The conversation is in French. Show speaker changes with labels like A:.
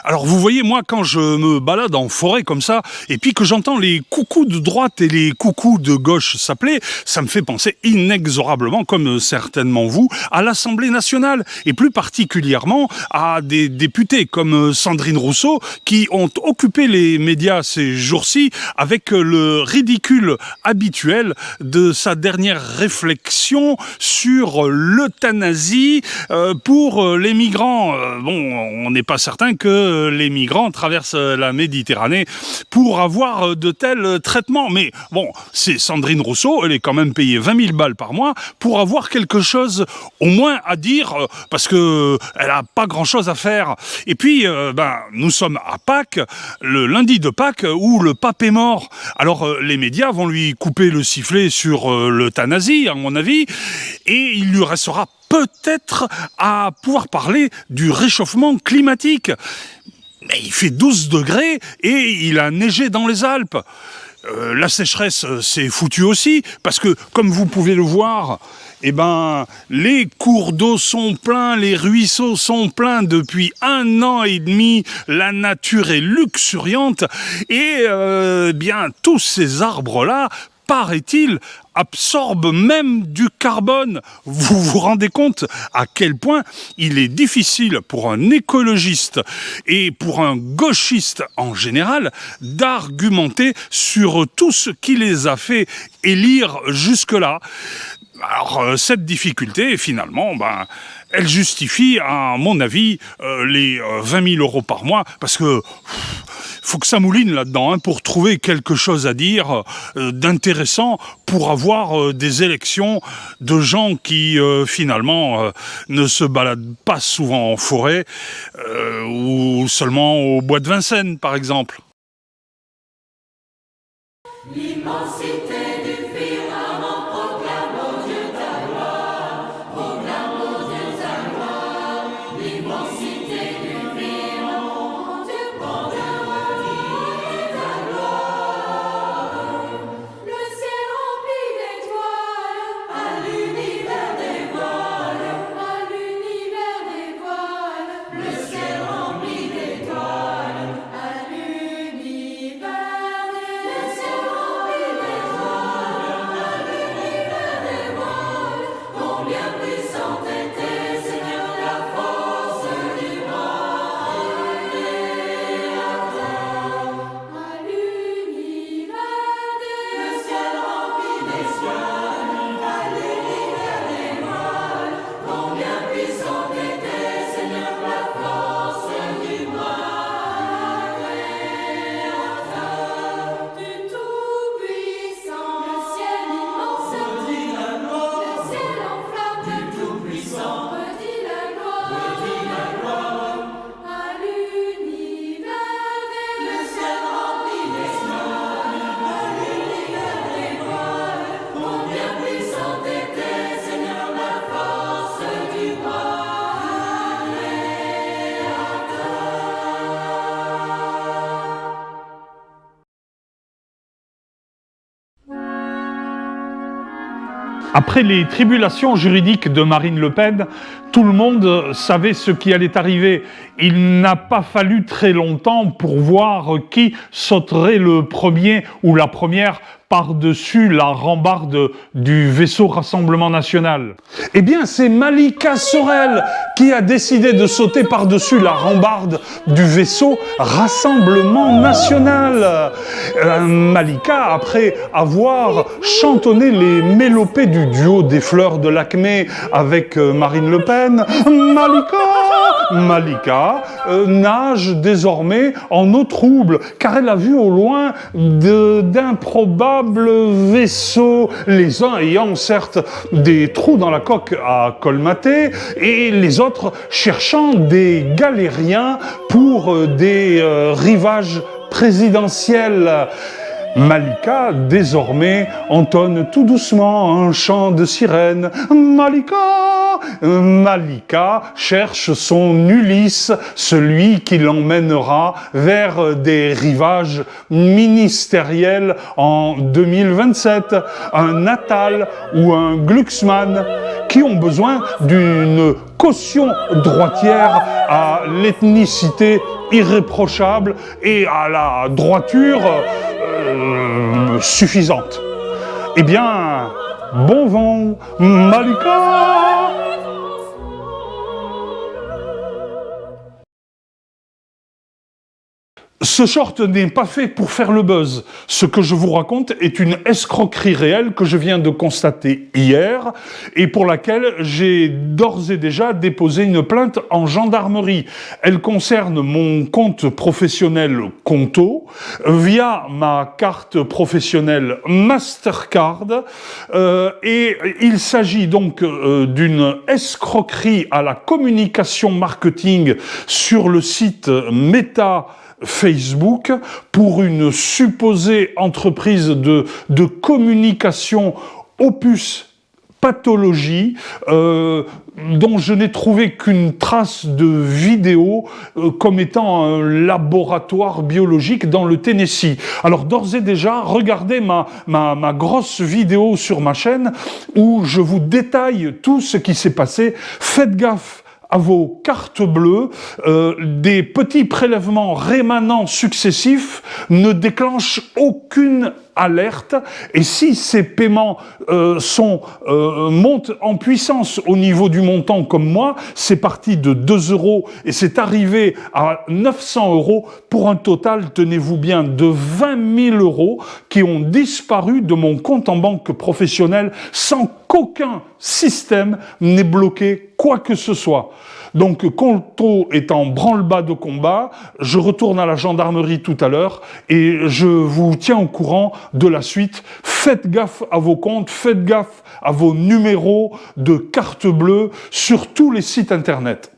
A: Alors vous voyez, moi, quand je me balade en forêt comme ça, et puis que j'entends les coucous de droite et les coucous de gauche s'appeler, ça me fait penser inexorablement, comme certainement vous, à l'Assemblée nationale, et plus particulièrement à des députés comme Sandrine Rousseau, qui ont occupé les médias ces jours-ci avec le ridicule habituel de sa dernière réflexion sur l'euthanasie pour les migrants. Bon, on n'est pas certain que les migrants traversent la Méditerranée pour avoir de tels traitements. Mais bon, c'est Sandrine Rousseau, elle est quand même payée 20 000 balles par mois pour avoir quelque chose au moins à dire, parce que elle n'a pas grand-chose à faire. Et puis, nous sommes à Pâques, le lundi de Pâques, où le pape est mort. Alors, les médias vont lui couper le sifflet sur l'euthanasie, à mon avis, et il lui restera peut-être à pouvoir parler du réchauffement climatique. Mais il fait 12 degrés et il a neigé dans les Alpes. La sécheresse, c'est foutu aussi, parce que, comme vous pouvez le voir, les cours d'eau sont pleins, les ruisseaux sont pleins depuis 1 an et demi, la nature est luxuriante, et tous ces arbres-là, paraît-il, absorbe même du carbone. Vous vous rendez compte à quel point il est difficile pour un écologiste et pour un gauchiste en général d'argumenter sur tout ce qui les a fait élire jusque-là. Alors, cette difficulté, finalement, elle justifie, à mon avis, les 20 000 euros par mois, parce que faut que ça mouline là-dedans, pour trouver quelque chose à dire d'intéressant, pour avoir des élections de gens qui, finalement, ne se baladent pas souvent en forêt, ou seulement au bois de Vincennes, par exemple.
B: L'immensité du firmament proclame au Dieu ta gloire, proclame au Dieu ta gloire. L'immensité du firmament, Dieu proclame au Dieu ta gloire. Le ciel rempli d'étoiles, à l'univers des voiles, à l'univers des voiles. Le ciel rempli d'étoiles, à l'univers des
A: Après les tribulations juridiques de Marine Le Pen, tout le monde savait ce qui allait arriver. Il n'a pas fallu très longtemps pour voir qui sauterait le premier ou la première par-dessus la rambarde du vaisseau Rassemblement National. Eh bien, c'est Malika Sorel qui a décidé de sauter par-dessus la rambarde du vaisseau Rassemblement National. Malika, après avoir chantonné les mélopées du duo des Fleurs de Lakmé avec Marine Le Pen, Malika nage désormais en eau trouble, car elle a vu au loin d'improbables vaisseaux, les uns ayant certes des trous dans la coque à colmater, et les autres cherchant des galériens pour des rivages présidentiels. Malika, désormais, entonne tout doucement un chant de sirène. Malika cherche son Ulysse, celui qui l'emmènera vers des rivages ministériels en 2027. Un Attal ou un Glucksmann qui ont besoin d'une caution droitière à l'ethnicité irréprochable et à la droiture suffisante. Eh bien, bon vent, Malika! Ce short n'est pas fait pour faire le buzz. Ce que je vous raconte est une escroquerie réelle que je viens de constater hier et pour laquelle j'ai d'ores et déjà déposé une plainte en gendarmerie. Elle concerne mon compte professionnel Conto via ma carte professionnelle Mastercard et il s'agit donc d'une escroquerie à la communication marketing sur le site Meta Facebook pour une supposée entreprise de communication Opus Pathologie dont je n'ai trouvé qu'une trace de vidéo comme étant un laboratoire biologique dans le Tennessee. Alors d'ores et déjà, regardez ma grosse vidéo sur ma chaîne où je vous détaille tout ce qui s'est passé. Faites gaffe à vos cartes bleues, des petits prélèvements rémanents successifs ne déclenchent aucune alerte et si ces paiements montent en puissance au niveau du montant comme moi, c'est parti de 2 € et c'est arrivé à 900 € pour un total, tenez-vous bien, de 20 000 € qui ont disparu de mon compte en banque professionnel sans qu'aucun système n'ait bloqué quoi que ce soit. Donc, Conto est en branle-bas de combat, je retourne à la gendarmerie tout à l'heure et je vous tiens au courant de la suite. Faites gaffe à vos comptes, faites gaffe à vos numéros de carte bleue sur tous les sites internet.